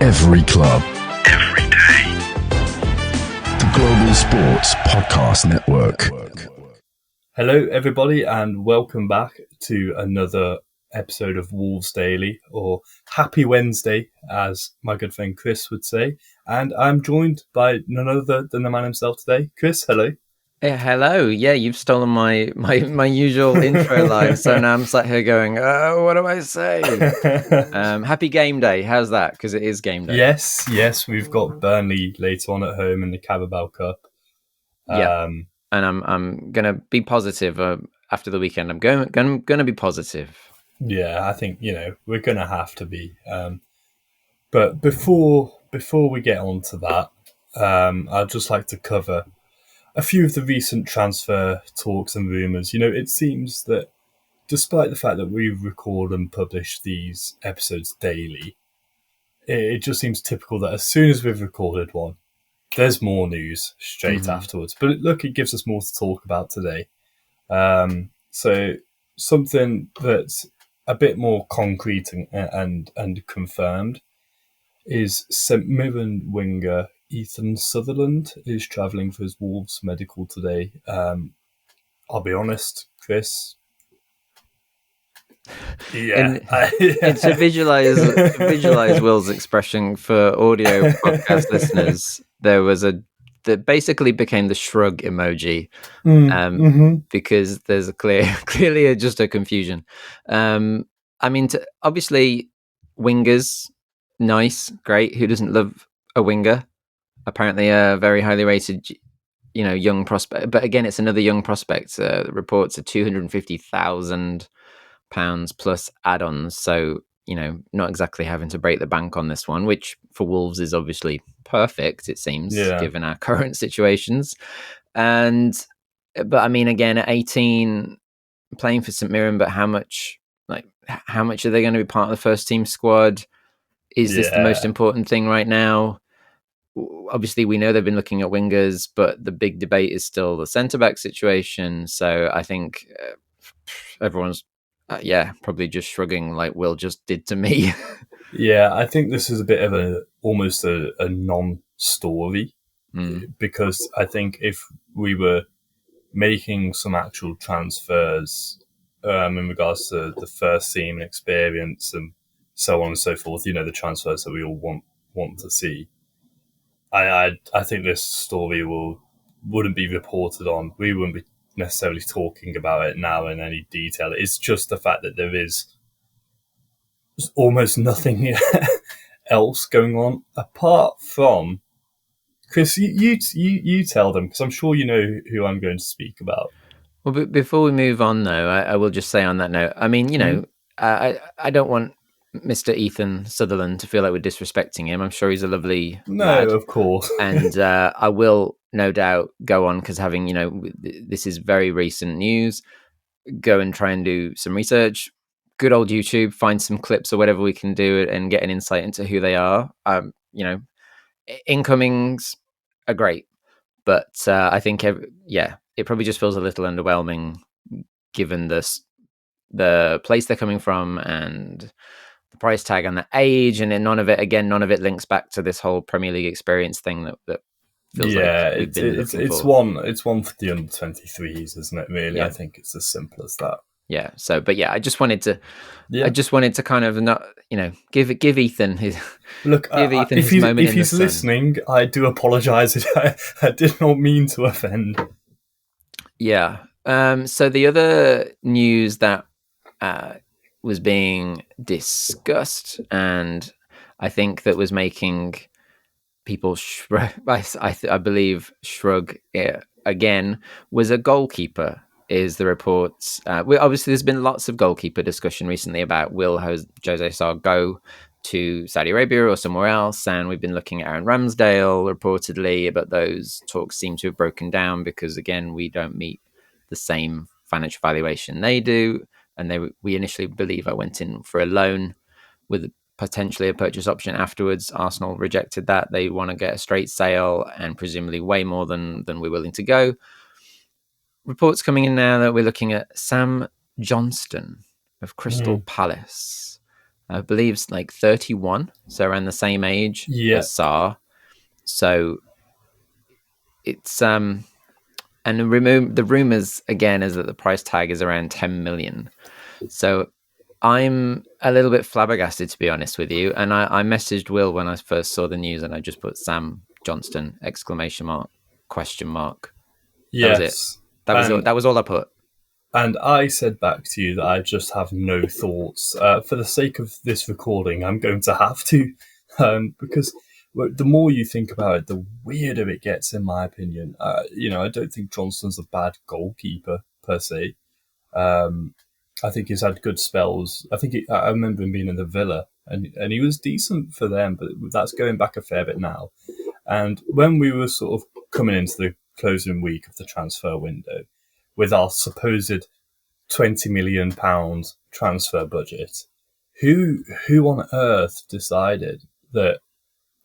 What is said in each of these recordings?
Every club. Every day. The Global Sports Podcast Network. Hello, everybody, and welcome back to another episode of Wolves Daily, or Happy Wednesday, as my good friend Chris would say. And I'm joined by none other than the man himself today. Chris, hello. Hello. Yeah, you've stolen my usual intro line, so now I'm sat here going, "Oh, what do I say?" Happy game day. How's that? Because it is game day. Yes, we've got Burnley later on at home in the Carabao Cup. Yeah, and I'm gonna be positive after the weekend. I'm gonna be positive. Yeah, I think we're gonna have to be. But before we get on to that, I'd just like to cover a few of the recent transfer talks and rumours. It seems that despite the fact that we record and publish these episodes daily, it just seems typical that as soon as we've recorded one, there's more news straight afterwards. But look, it gives us more to talk about today. So something that's a bit more concrete and confirmed is St Mirren winger Ethan Sutherland is travelling for his Wolves medical today. I'll be honest, Chris. Yeah. And to visualize Will's expression for audio podcast listeners, there was that basically became the shrug emoji, because there's clearly just a confusion. I mean, obviously, wingers, nice, great. Who doesn't love a winger? Apparently, a very highly rated, young prospect. But again, it's another young prospect. Reports are £250,000 plus add-ons. So, not exactly having to break the bank on this one, which for Wolves is obviously perfect, it seems, given our current situations. But I mean, again, at 18, playing for St Mirren, but how much are they going to be part of the first team squad? Is this the most important thing right now? Obviously, we know they've been looking at wingers, but the big debate is still the centre-back situation. So I think everyone's, probably just shrugging like Will just did to me. Yeah, I think this is a bit of almost a non-story, because I think if we were making some actual transfers in regards to the first team and experience and so on and so forth, the transfers that we all want to see, I think this story wouldn't be reported on. We wouldn't be necessarily talking about it now in any detail. It's just the fact that there is almost nothing else going on apart from Chris. You tell them, because I'm sure you know who I'm going to speak about. Well, but before we move on, though, I will just say on that note, I mean, I don't want Mr. Ethan Sutherland to feel like we're disrespecting him. I'm sure he's a lovely lad. Of course. And I will no doubt go on, because having, this is very recent news, go and try and do some research. Good old YouTube, find some clips or whatever we can do and get an insight into who they are. Incomings are great, but I think, it probably just feels a little underwhelming given the place they're coming from and the price tag and the age, and then none of it links back to this whole Premier League experience thing that feels like we've been looking for. It's one for the under 23s, isn't it? Really, I think it's as simple as that. Yeah. So, but I just wanted to kind of not, give Ethan his look. Ethan if his moment if in he's the sun. listening, I do apologise. I did not mean to offend. Yeah. So the other news that was being discussed, and I think that was making people I believe shrug again, was a goalkeeper. Is the reports? Obviously, there's been lots of goalkeeper discussion recently about will Jose Sarr go to Saudi Arabia or somewhere else, and we've been looking at Aaron Ramsdale reportedly, but those talks seem to have broken down because, again, we don't meet the same financial valuation they do, and we initially believe I went in for a loan with potentially a purchase option afterwards. Arsenal rejected that. They want to get a straight sale and presumably way more than we're willing to go. Reports coming in now that we're looking at Sam Johnston of Crystal Palace. I believe, like 31, so around the same age as Sarr. So it's and the rumors again is that the price tag is around 10 million. So I'm a little bit flabbergasted, to be honest with you. And I messaged Will when I first saw the news, and I just put Sam Johnston ! Question mark. Yes. That was it. That was all I put. And I said back to you that I just have no thoughts. For the sake of this recording, I'm going to have to, because the more you think about it, the weirder it gets, in my opinion. I don't think Johnston's a bad goalkeeper per se. I think he's had good spells. I remember him being in the Villa, and he was decent for them, but that's going back a fair bit now. And when we were sort of coming into the closing week of the transfer window, with our supposed £20 million transfer budget, who on earth decided that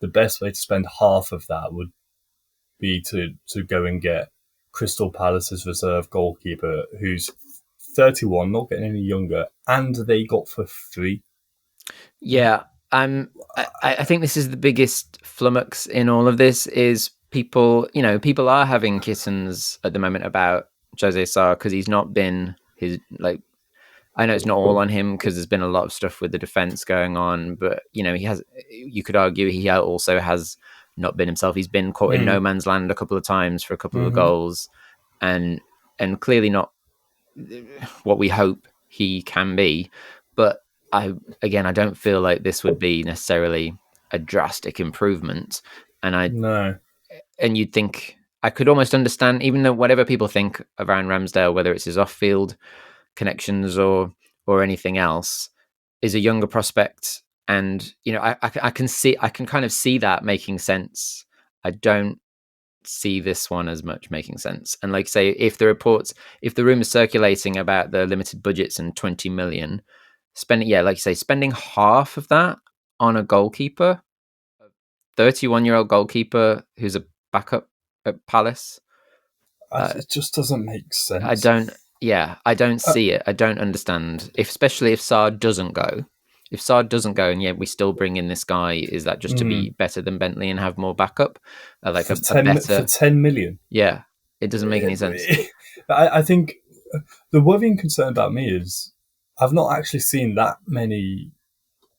the best way to spend half of that would be to go and get Crystal Palace's reserve goalkeeper, who's 31, not getting any younger, and they got for free? Yeah, I think this is the biggest flummox in all of this. Is people are having kittens at the moment about Jose Sarr because he's not been his, like, I know it's not all on him because there's been a lot of stuff with the defense going on, but you could argue he also has not been himself. He's been caught in no man's land a couple of times for a couple of goals, and clearly not what we hope he can be. But I don't feel like this would be necessarily a drastic improvement. And you'd think, I could almost understand, even though whatever people think of Aaron Ramsdale, whether it's his off-field connections or anything else, is a younger prospect. And I can kind of see that making sense. I don't see this one as much making sense. And like say, if the rumors circulating about the limited budgets and 20 million, spending half of that on a goalkeeper, 31-year-old goalkeeper who's a backup at Palace, it just doesn't make sense. I don't see it. I don't understand, especially if Sarr doesn't go. If Sarr doesn't go, and yet we still bring in this guy, is that just to be better than Bentley and have more backup? For 10 million? Yeah, it doesn't make any sense. I think the worrying concern about me is I've not actually seen that many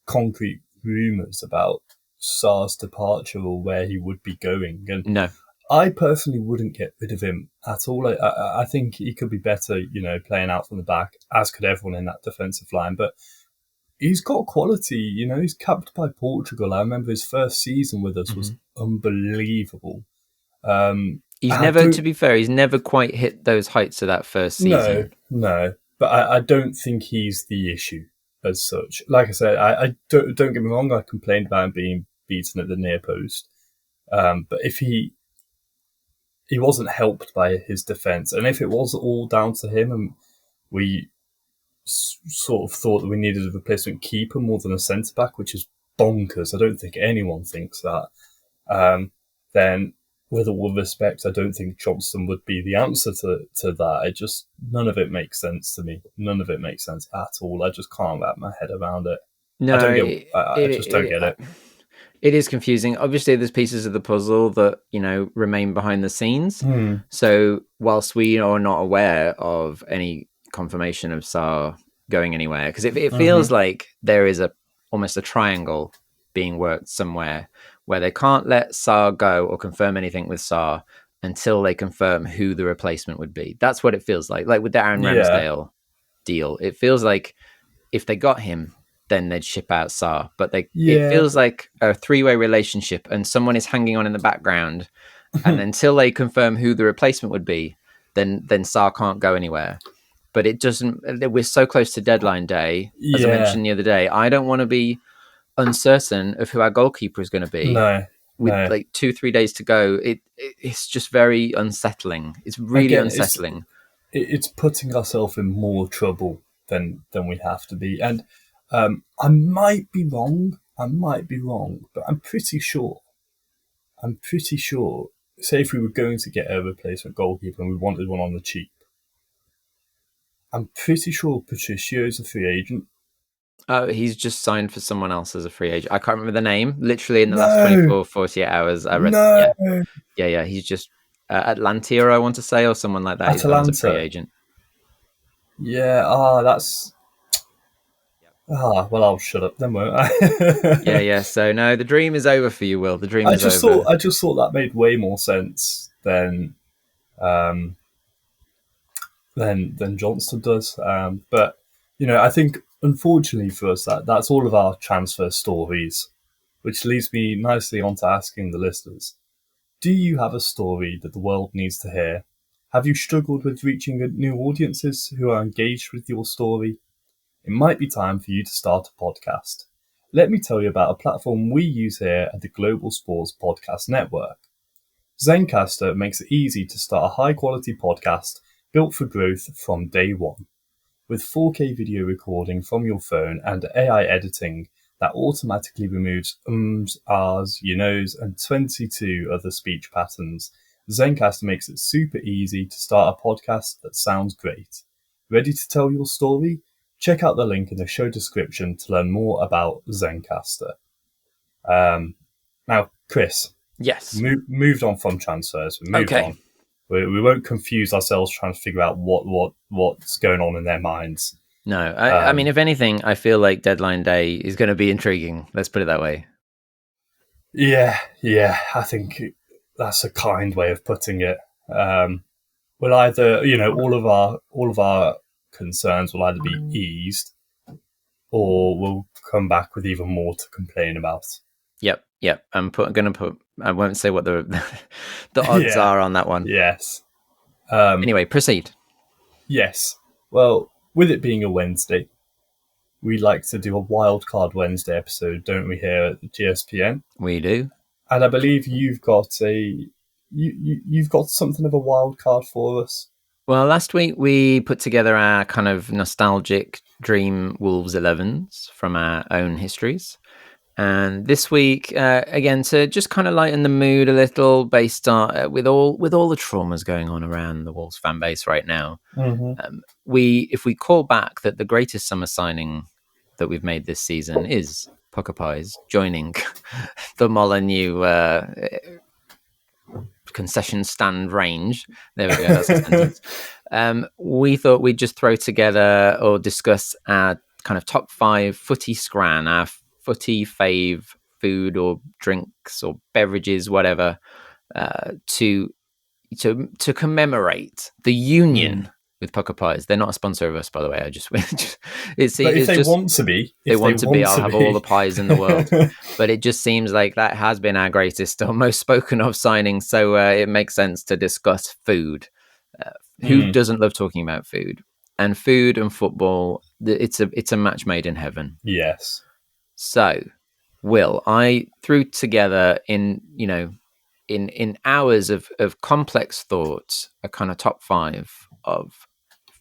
concrete rumours about Sarr's departure or where he would be going. And no, I personally wouldn't get rid of him at all. I think he could be better, playing out from the back, as could everyone in that defensive line. But he's got quality, he's capped by Portugal. I remember his first season with us was unbelievable. To be fair, he's never quite hit those heights of that first season. No. But I don't think he's the issue as such. Like I said, I don't get me wrong, I complained about him being beaten at the near post. But if he wasn't helped by his defence, and if it was all down to him and we sort of thought that we needed a replacement keeper more than a centre-back, which is bonkers, I don't think anyone thinks that, then with all respect, I don't think Johnston would be the answer to that. None of it makes sense to me. None of it makes sense at all. I just can't wrap my head around it. No, I just don't get it. It is confusing. Obviously, there's pieces of the puzzle that, remain behind the scenes. So whilst we are not aware of any confirmation of Sarr going anywhere, because it feels like there is almost a triangle being worked somewhere where they can't let Sarr go or confirm anything with Sarr until they confirm who the replacement would be. That's what it feels like. Like with the Aaron Ramsdale deal, it feels like if they got him, then they'd ship out Sarr. But it feels like a three-way relationship and someone is hanging on in the background. And until they confirm who the replacement would be, then Sarr can't go anywhere. But it doesn't. We're so close to deadline day, as I mentioned the other day. I don't want to be uncertain of who our goalkeeper is going to be. With like 2-3 days to go, it's just very unsettling. It's really unsettling. It's putting ourselves in more trouble than we have to be. And I might be wrong, but I'm pretty sure. Say if we were going to get a replacement goalkeeper and we wanted one on the cheap, I'm pretty sure Patricio is a free agent. Oh, he's just signed for someone else as a free agent. I can't remember the name. Literally in the last 24, 48 hours, I read. No. Yeah. He's just Atlantia, I want to say, or someone like that. He's gone as a free agent. Yeah. That's. Well, I'll shut up then, won't I? Yeah. So no, the dream is over for you, Will. The dream is over. I just thought that made way more sense than Johnston does. But I think unfortunately for us, that's all of our transfer stories, which leads me nicely on to asking the listeners: do you have a story that the world needs to hear? Have you struggled with reaching new audiences who are engaged with your story? It might be time for you to start a podcast. Let me tell you about a platform we use here at the Global Sports Podcast Network. Zencaster makes it easy to start a high-quality podcast built for growth from day one. With 4K video recording from your phone and AI editing that automatically removes ums, ahs, you knows, and 22 other speech patterns, Zencaster makes it super easy to start a podcast that sounds great. Ready to tell your story? Check out the link in the show description to learn more about Zencaster. Now, Chris. Yes. Moved on from transfers. We moved on. We won't confuse ourselves trying to figure out what's going on in their minds. No, I mean, if anything, I feel like deadline day is going to be intriguing. Let's put it that way. Yeah. I think that's a kind way of putting it. We'll either, all of our concerns will either be eased, or we'll come back with even more to complain about. Yep. I'm going to put. I won't say what the odds are on that one. Yes. Anyway, proceed. Yes. Well, with it being a Wednesday, we like to do a Wildcard Wednesday episode, don't we, here at the GSPN? We do. And I believe you've got you've got something of a wild card for us. Well, last week we put together our kind of nostalgic dream Wolves 11s from our own histories. And this week, again, to just kind of lighten the mood a little, based on with all the traumas going on around the Wolves fan base right now, if we call back that the greatest summer signing that we've made this season is Pucker Pies joining the Molyneux concession stand range. There we go. That's a sentence. We thought we'd just throw together or discuss our kind of top 5 footy scran, our footy fave food or drinks or beverages, whatever, to commemorate the union with Pucker Pies. They're not a sponsor of us, by the way. If they want to be, I'll have all the pies in the world. But it just seems like that has been our greatest or most spoken of signing. So it makes sense to discuss food. Who doesn't love talking about food? And food and football, it's a match made in heaven. Yes. So, Will, I threw together in hours of complex thoughts a kind of top 5 of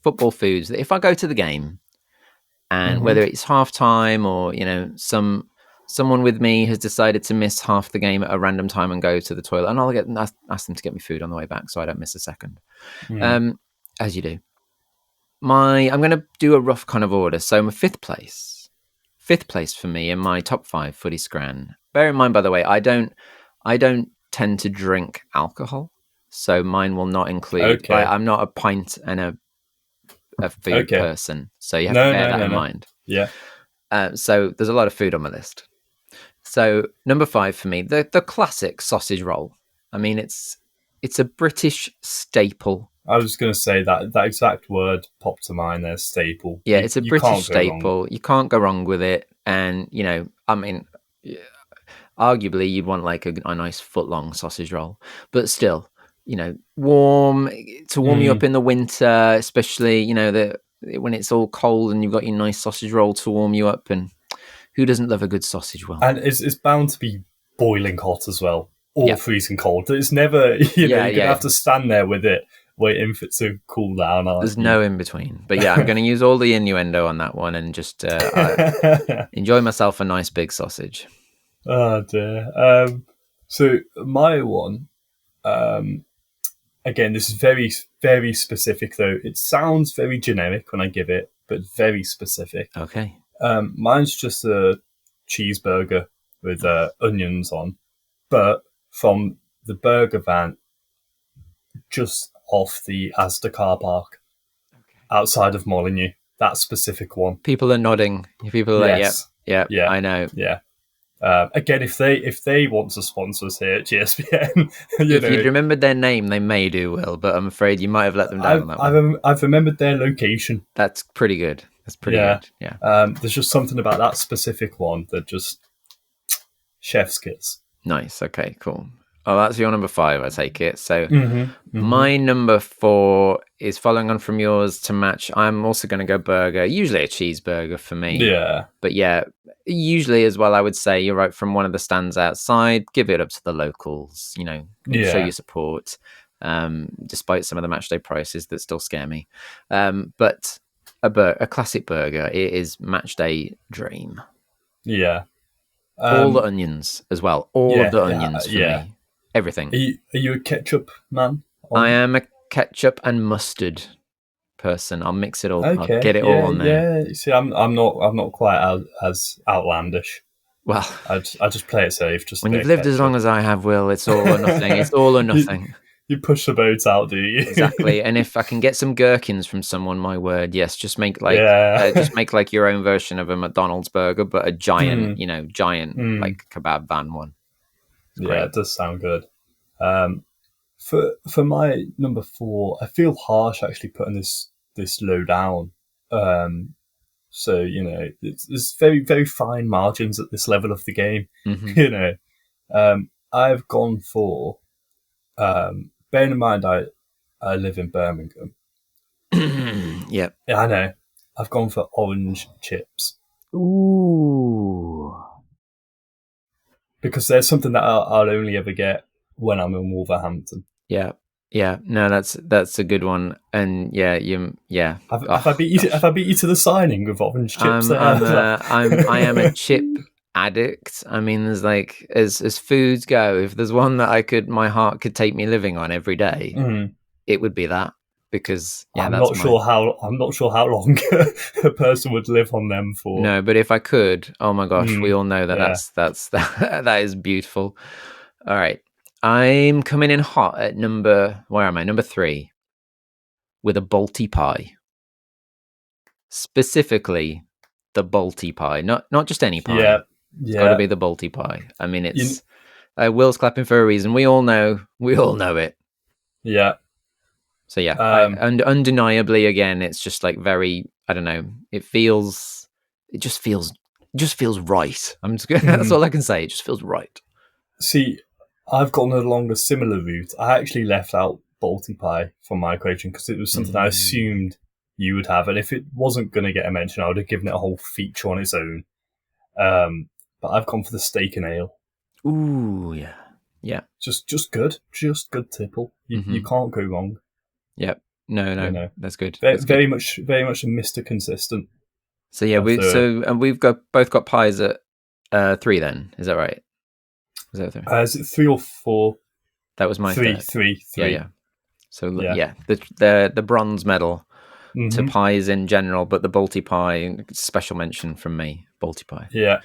football foods that if I go to the game and whether it's half time or someone with me has decided to miss half the game at a random time and go to the toilet, and I'll ask them to get me food on the way back so I don't miss a second, as you do. I'm going to do a rough kind of order. So my fifth place for me in my top 5 footy scran. Bear in mind, by the way, I don't tend to drink alcohol, so mine will not include. Okay. I'm not a pint and a food person, so you have to bear that in mind. Yeah. So there's a lot of food on my list. So number 5 for me, the classic sausage roll. I mean, it's a British staple. I was going to say that exact word popped to mind there, staple. Yeah, it's a British staple. You can't go wrong with it. And, I mean, arguably you'd want like a nice foot-long sausage roll. But still, warm you up in the winter, especially, when it's all cold and you've got your nice sausage roll to warm you up. And who doesn't love a good sausage roll? And it's bound to be boiling hot as well, or freezing cold. It's never, you're going to have to stand there with it, waiting for it to cool down. There's no in between. But yeah, I'm going to use all the innuendo on that one and just enjoy myself a nice big sausage. Oh dear. So my one, again, this is very, very specific though. It sounds very generic when I give it, but very specific. Okay. Mine's just a cheeseburger with onions on, but from the burger van just off the Asda car park outside of Molineux. That specific one. People are nodding. People are like, yeah, I know. Yeah. Again, if they want to sponsor us here at GSPN, if you'd remembered their name, they may do well, but I'm afraid you might have let them down on that one. I've remembered their location. That's pretty good. That's pretty good. Yeah. There's just something about that specific one that just chef's kiss. Nice. Okay, cool. Oh, that's your number 5, I take it. So my number 4 is following on from yours to match. I'm also going to go burger, usually a cheeseburger for me. Yeah. But yeah, usually as well, I would say you're right, from one of the stands outside, give it up to the locals, show your support, despite some of the matchday prices that still scare me. But a classic burger, it is matchday dream. Yeah. All the onions as well. All of the onions for me. Everything. Are you a ketchup man? I am a ketchup and mustard person. I'll mix it all. Okay, I'll get it all on there. Yeah. See, I'm not quite as outlandish. Well, I just play it safe. Just when you've lived as long as I have, Will, it's all or nothing. It's all or nothing. You push the boat out, do you? Exactly. And if I can get some gherkins from someone, my word, yes. Just make like your own version of a McDonald's burger, but a giant, like kebab van one. Yeah, it does sound good. For my number 4, I feel harsh actually putting this low down. So there's very, very fine margins at this level of the game. I've gone for. Bearing in mind, I live in Birmingham. Yep. Yeah, I know. I've gone for orange chips. Ooh. Because there's something that I'll only ever get when I'm in Wolverhampton. Yeah. No, that's a good one. And Have I beat you to the signing with orange chips? I am a chip addict. I mean, there's like as foods go, if there's one that my heart could take me living on every day, it would be that. Because I'm not sure how long a person would live on them for. No, but if I could, oh my gosh, we all know that that is beautiful. All right, I'm coming in hot at number 3 with a Balti pie, specifically the Balti pie, not just any pie. Yeah, it's got to be the Balti pie. I mean, it's Will's clapping for a reason. We all know it. Yeah. So yeah, and undeniably, again, it's just like very, I don't know. It just feels right. That's all I can say. It just feels right. See, I've gone along a similar route. I actually left out Balti pie from my equation because it was something I assumed you would have, and if it wasn't going to get a mention, I would have given it a whole feature on its own. But I've gone for the steak and ale. Ooh, yeah. Just good tipple. You can't go wrong. Yep. No, that's good. Very much a Mr. Consistent. So yeah, we've both got pies at 3. Then is that right? Is that 3? Is it 3 or 4? That was my 3. Yeah. So the bronze medal to pies in general, but the Balti pie, special mention from me, Balti pie. Yeah.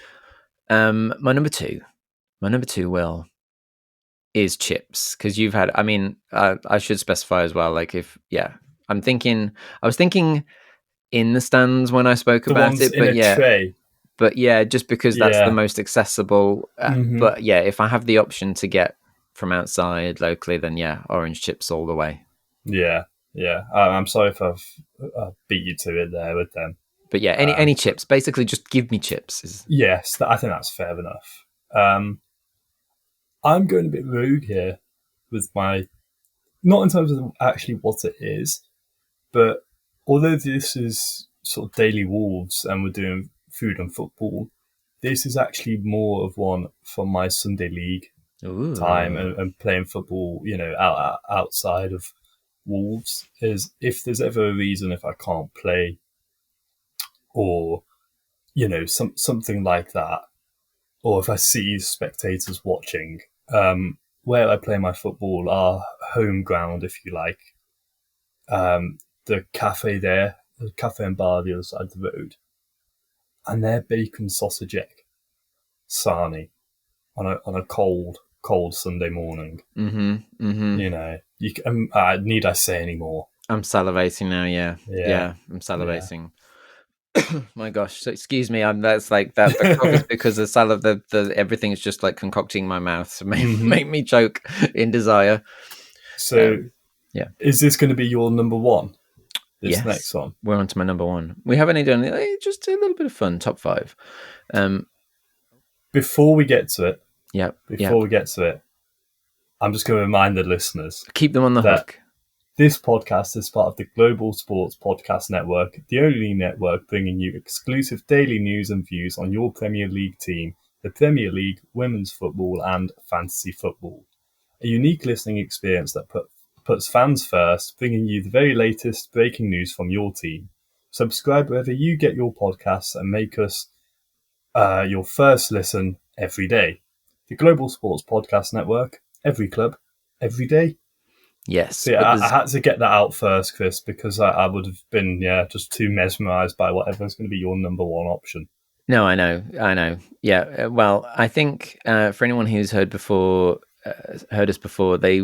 My number 2, Will, is chips, because you've had. I mean, I should specify as well. Like, I was thinking in the stands when I spoke about it, but tray. But yeah, just because that's the most accessible. But yeah, if I have the option to get from outside locally, then orange chips all the way. Yeah. I'm sorry if I've beat you to it there with them. But yeah, any chips. Basically, just give me chips. Yes, I think that's fair enough. I'm going a bit rogue here with my, not in terms of actually what it is, but although this is sort of daily Wolves and we're doing food and football, this is actually more of one from my Sunday league time and playing football, outside of Wolves. Is if there's ever a reason if I can't play or, something like that, or if I see spectators watching, where I play my football, our home ground, if you like, the cafe there, the cafe and bar the other side of the road, and their bacon sausage egg sarnie on a cold Sunday morning. You know, need I say any more? I'm salivating now. Yeah, I'm salivating. My gosh, so excuse me. That's like that. The cough is because the salad, the everything's just like concocting in my mouth, so make me choke in desire. So, yeah, is this going to be your number one? This next one, we're on to my number one. We haven't even done just a little bit of fun. Top 5. Before we get to it, we get to it, I'm just going to remind the listeners, keep them on the hook. This podcast is part of the Global Sports Podcast Network, the only network bringing you exclusive daily news and views on your Premier League team, the Premier League, women's football, and fantasy football. A unique listening experience that puts fans first, bringing you the very latest breaking news from your team. Subscribe wherever you get your podcasts and make us your first listen every day. The Global Sports Podcast Network, every club, every day. Yes. So yeah, I had to get that out first, Chris, because I would have been just too mesmerised by whatever's going to be your number one option. No, I know. Yeah, well, I think for anyone who's heard us before, they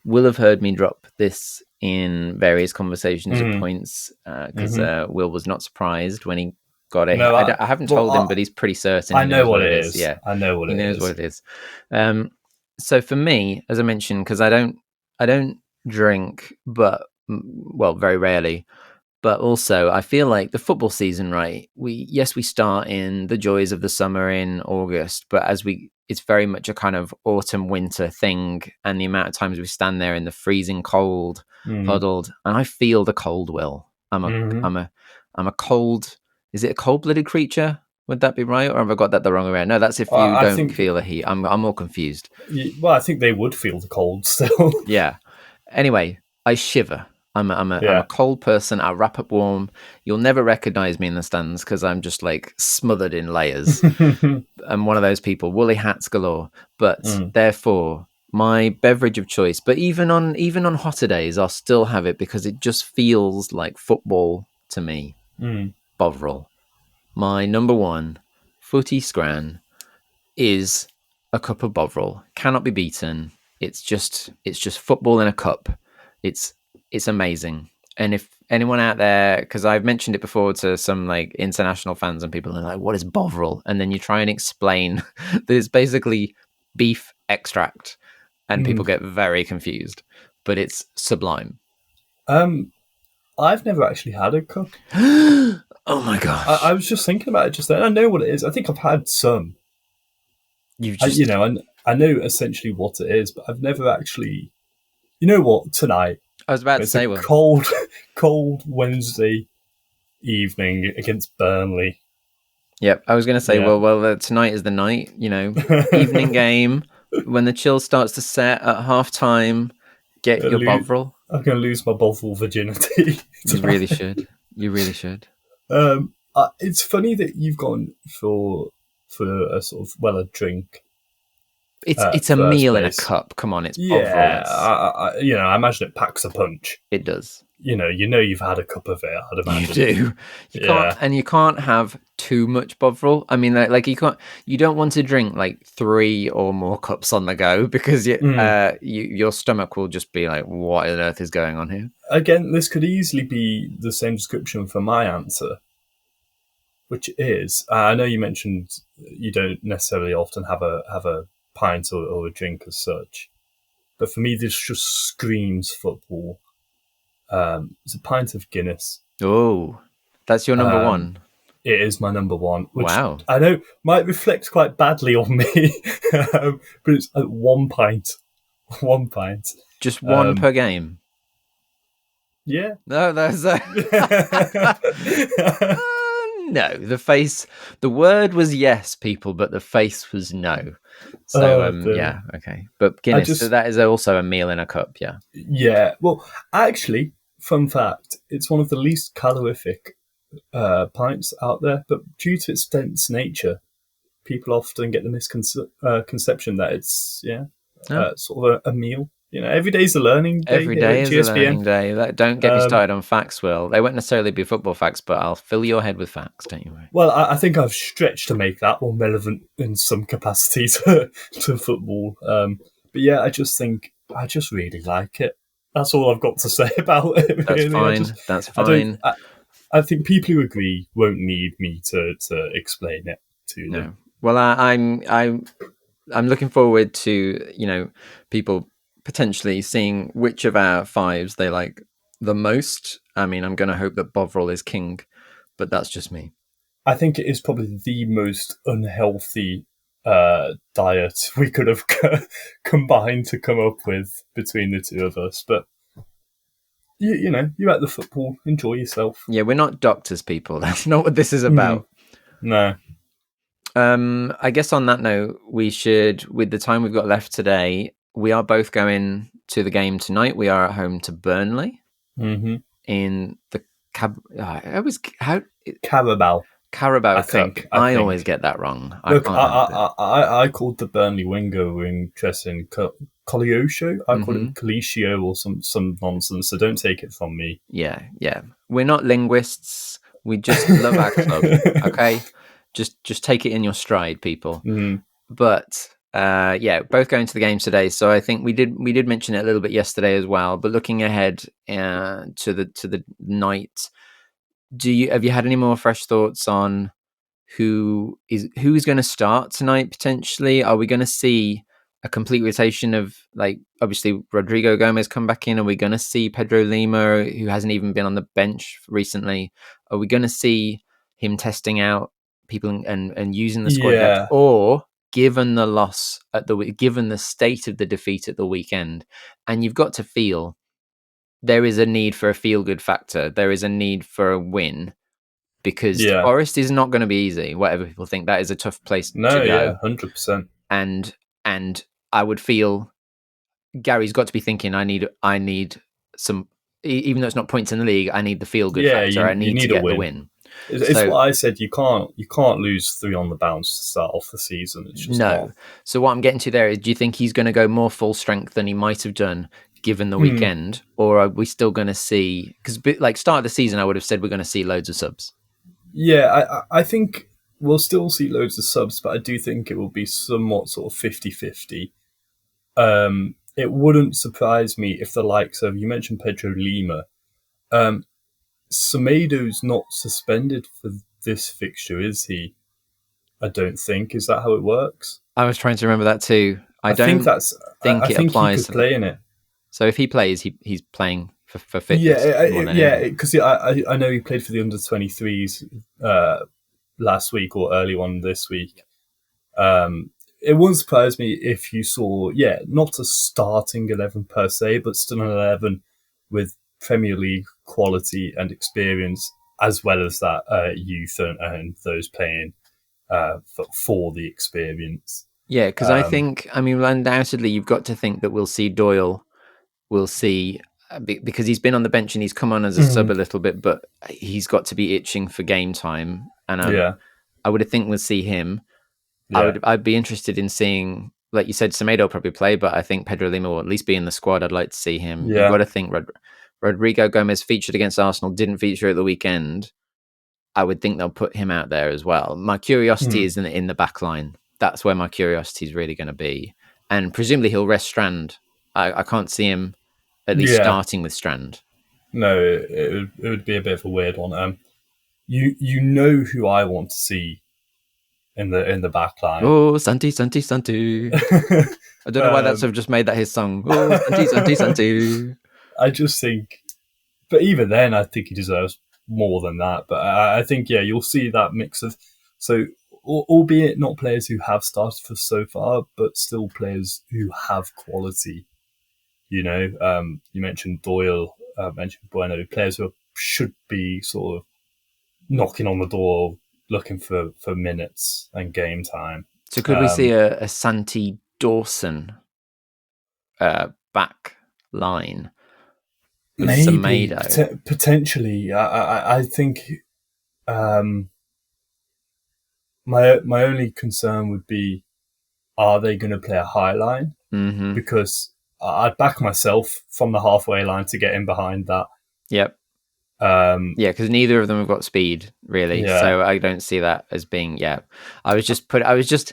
will have heard me drop this in various conversations at points, because Will was not surprised when he got it. No, I haven't told him, but he's pretty certain. I know what it is. Yeah, I know what he it knows is. what it is. So for me, as I mentioned, because I don't drink, but very rarely. But also, I feel like the football season, right? We start in the joys of the summer in August, but it's very much a kind of autumn winter thing, and the amount of times we stand there in the freezing cold, huddled, and I feel the cold. Will I'm a cold. Is it a cold-blooded creature? Would that be right, or have I got that the wrong way around? No, that's if you don't feel the heat. I'm more confused. Well, I think they would feel the cold still. Yeah. Anyway, I shiver. I'm a cold person. I wrap up warm. You'll never recognize me in the stands because I'm just like smothered in layers. I'm one of those people, woolly hats galore. But therefore, my beverage of choice. But even on hotter days, I'll still have it because it just feels like football to me. Bovril. My number one footy scran is a cup of Bovril. Cannot be beaten. It's just football in a cup. It's amazing. And if anyone out there, because I've mentioned it before to some like international fans and people are like, what is Bovril? And then you try and explain that it's basically beef extract and people get very confused, but it's sublime. I've never actually had a cup. Oh my gosh. I was just thinking about it just then. I know what it is. I think I've had some. I know essentially what it is, but I've never actually. You know what? Tonight, I was about to say, cold Wednesday evening against Burnley. Yep, I was going to say, tonight is the night. Evening game when the chill starts to set at half time. Get your Bovril. I'm going to lose my Bovril virginity. You really should. You really should. It's funny that you've gone for a sort of a drink. It's a meal in a cup. Come on, it's Bovril. I imagine it packs a punch. It does. You've had a cup of it. I'd imagine you do. You can't have too much Bovril. I mean, like you don't want to drink like 3 or more cups on the go because your stomach will just be like, what on earth is going on here? Again, this could easily be the same description for my answer, which is I know you mentioned you don't necessarily often have a pint or a drink as such, but for me this just screams football. It's a pint of Guinness. Oh, that's your number one. It is my number one, which wow. I know might reflect quite badly on me, but it's one pint. Just one per game. Yeah. No, that's no, the word was yes, people, but the face was no. So, yeah, okay. But Guinness, so that is also a meal in a cup, yeah. Yeah, well, actually, fun fact, it's one of the least calorific pints out there, but due to its dense nature, people often get the misconception that it's, sort of a meal. every day's a learning day Every here day at is a GSBN. learning day. Don't get me started on facts, Will. They won't necessarily be football facts, but I'll fill your head with facts, don't you worry. Well, I think I've stretched to make that more relevant in some capacity to football. But yeah, I just really like it. That's all I've got to say about it. That's Really, fine. That's fine. I think people who agree won't need me to explain it to them. No. Well, I'm looking forward to people potentially seeing which of our fives they like the most. I mean, I'm going to hope that Bovril is king, but that's just me. I think it is probably the most unhealthy diet we could have combined to come up with between the two of us. But you're at the football, enjoy yourself. Yeah, we're not doctors, people. That's not what this is about. No. I guess on that note, we should, with the time we've got left today, we are both going to the game tonight. We are at home to Burnley in the Carabao Cup. I always get that wrong. Look, I called the Burnley winger wing dressing Cogliosho. I call it Cogliosho or some nonsense. So don't take it from me. Yeah. We're not linguists. We just love our club. Okay, just take it in your stride, people. But both going to the games today. So I think we did mention it a little bit yesterday as well. But looking ahead to the night. Have you had any more fresh thoughts on who is going to start tonight potentially? Are we going to see a complete rotation of, like, obviously Rodrigo Gomez come back in? Are we going to see Pedro Lima, who hasn't even been on the bench recently? Are we going to see him testing out people and using the squad depth? Or given the loss given the state of the defeat at the weekend, and you've got to feel there is a need for a feel-good factor. There is a need for a win because Forest is not going to be easy. Whatever people think, that is a tough place to go. Yeah, 100%. And I would feel Gary's got to be thinking, I need some, even though it's not points in the league, I need the feel-good factor. I need to get the win. It's what I said. You can't lose 3 on the bounce to start off the season. It's just not. So what I'm getting to there is, do you think he's going to go more full strength than he might have done given the weekend, or are we still going to see? Because like start of the season, I would have said we're going to see loads of subs. Yeah, I think we'll still see loads of subs, but I do think it will be somewhat sort of 50-50. It wouldn't surprise me if the likes of, you mentioned Pedro Lima, Semedo's not suspended for this fixture, is he? I don't think. Is that how it works? I was trying to remember that too. I think it applies. He could play in it. So if he plays, he's playing for fitness. Because I know he played for the under-23s last week or early on this week. It wouldn't surprise me if you saw, not a starting 11 per se, but still an 11 with Premier League quality and experience, as well as that youth and those playing for the experience. Yeah, because I think, undoubtedly, you've got to think that we'll see Doyle. We'll see, because he's been on the bench and he's come on as a sub a little bit, but he's got to be itching for game time. And I would think we'll see him. Yeah. I'd be interested in seeing, like you said, Semedo will probably play, but I think Pedro Lima will at least be in the squad. I'd like to see him. Yeah. You've got to think Rodrigo Gomez featured against Arsenal, didn't feature at the weekend. I would think they'll put him out there as well. My curiosity is in the back line. That's where my curiosity is really going to be. And presumably he'll rest Strand. I can't see him at least starting with Strand. No, it would be a bit of a weird one. You know who I want to see in the back line. Oh, Santi. I don't know why that's just made that his song. Oh, Santi. I just think, but even then, I think he deserves more than that. But I think, you'll see that mix of, so albeit not players who have started for so far, but still players who have quality. You mentioned Doyle, mentioned Bueno, players who should be sort of knocking on the door, looking for minutes and game time. So could we see a Santi Dawson back line? Maybe, potentially. I think my only concern would be, are they going to play a high line? Mm-hmm. Because I'd back myself from the halfway line to get in behind that. Yep. Because neither of them have got speed really, so I don't see that as being. I was just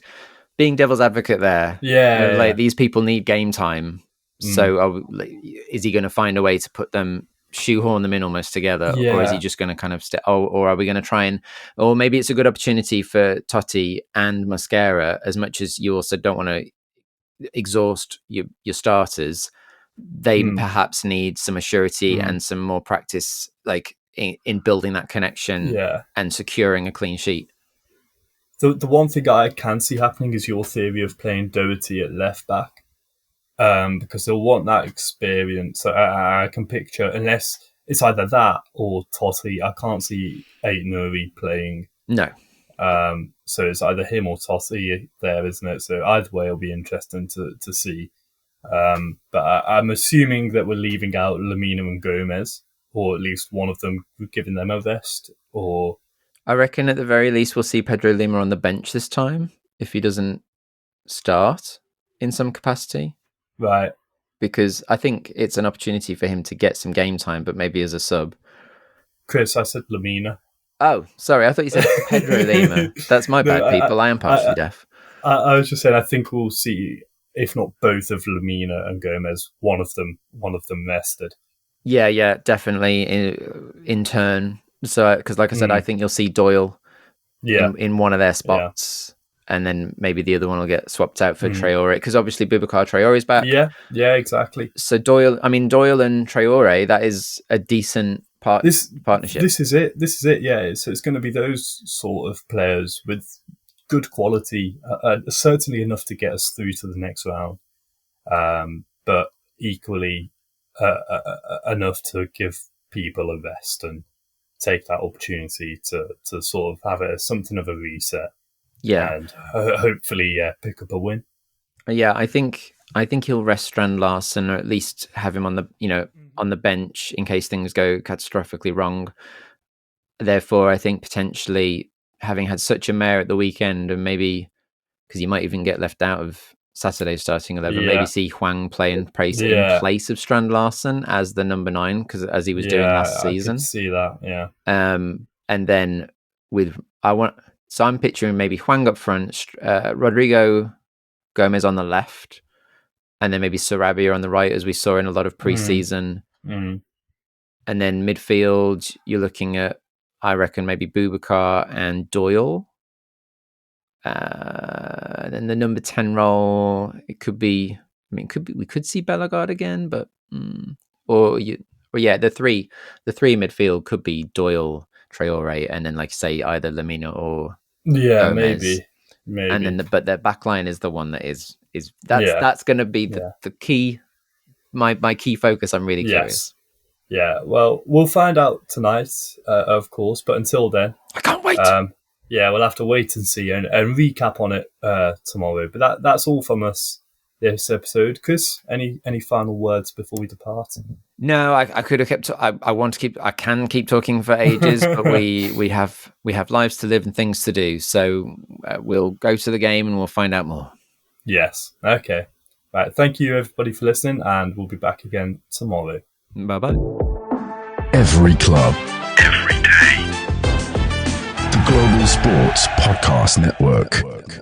being devil's advocate there. Like these people need game time, so is he going to find a way to put them, shoehorn them in almost together, or is he just going to kind of or are we going to try and, or maybe it's a good opportunity for Totti and Mosquera, as much as you also don't want to exhaust your starters. They perhaps need some maturity and some more practice, like in building that connection and securing a clean sheet. The one thing I can see happening is your theory of playing Doherty at left back, because they'll want that experience. I can picture, unless it's either that or Totti, I can't see Aït-Nouri playing. No. So it's either him or Totti there, isn't it? So either way, it'll be interesting to see. But I'm assuming that we're leaving out Lamina and Gomez, or at least one of them, giving them a rest. Or I reckon at the very least we'll see Pedro Lima on the bench this time if he doesn't start in some capacity. Right. Because I think it's an opportunity for him to get some game time, but maybe as a sub. Chris, I said Lamina. Oh, sorry. I thought you said Pedro Lima. That's my bad, people. I am partially deaf. I was just saying, I think we'll see, if not both of Lamina and Gomez, one of them rested. Yeah, definitely in turn. So, because like I said, I think you'll see Doyle in one of their spots, and then maybe the other one will get swapped out for Traore, because obviously Boubacar Traore's back. Yeah, exactly. So Doyle and Traore, that is a decent partnership. This is it. Yeah, so it's going to be those sort of players with good quality, certainly enough to get us through to the next round, but equally enough to give people a rest and take that opportunity to sort of have something of a reset. And hopefully pick up a win. I think he'll rest Strand Larsen, or at least have him on the bench in case things go catastrophically wrong. Therefore, I think potentially, having had such a mare at the weekend, and maybe because he might even get left out of Saturday's starting 11, maybe see Hwang play in place of Strand Larsen as the number 9, because as he was doing last season. I could see that, and then so I'm picturing maybe Hwang up front, Rodrigo Gomez on the left, and then maybe Sarabia on the right, as we saw in a lot of pre-season. And then midfield, you're looking at, I reckon, maybe Boubacar and Doyle. And then the number 10 role, it could be. We could see Bellegarde again, but the three midfield could be Doyle, Traore, and then, like, say, either Lamina or Gomez. Maybe. And then but their back line is the one that is that's going to be the key. My key focus. I'm really curious. Yeah, well, we'll find out tonight, of course. But until then, I can't wait. We'll have to wait and see and recap on it tomorrow. But that's all from us this episode. Chris, any final words before we depart? No, I could have kept. I can keep talking for ages, but we have lives to live and things to do. So we'll go to the game and we'll find out more. Yes. Okay. Right. Thank you, everybody, for listening, and we'll be back again tomorrow. Bye-bye. Every club, every day. The Global Sports Podcast Network.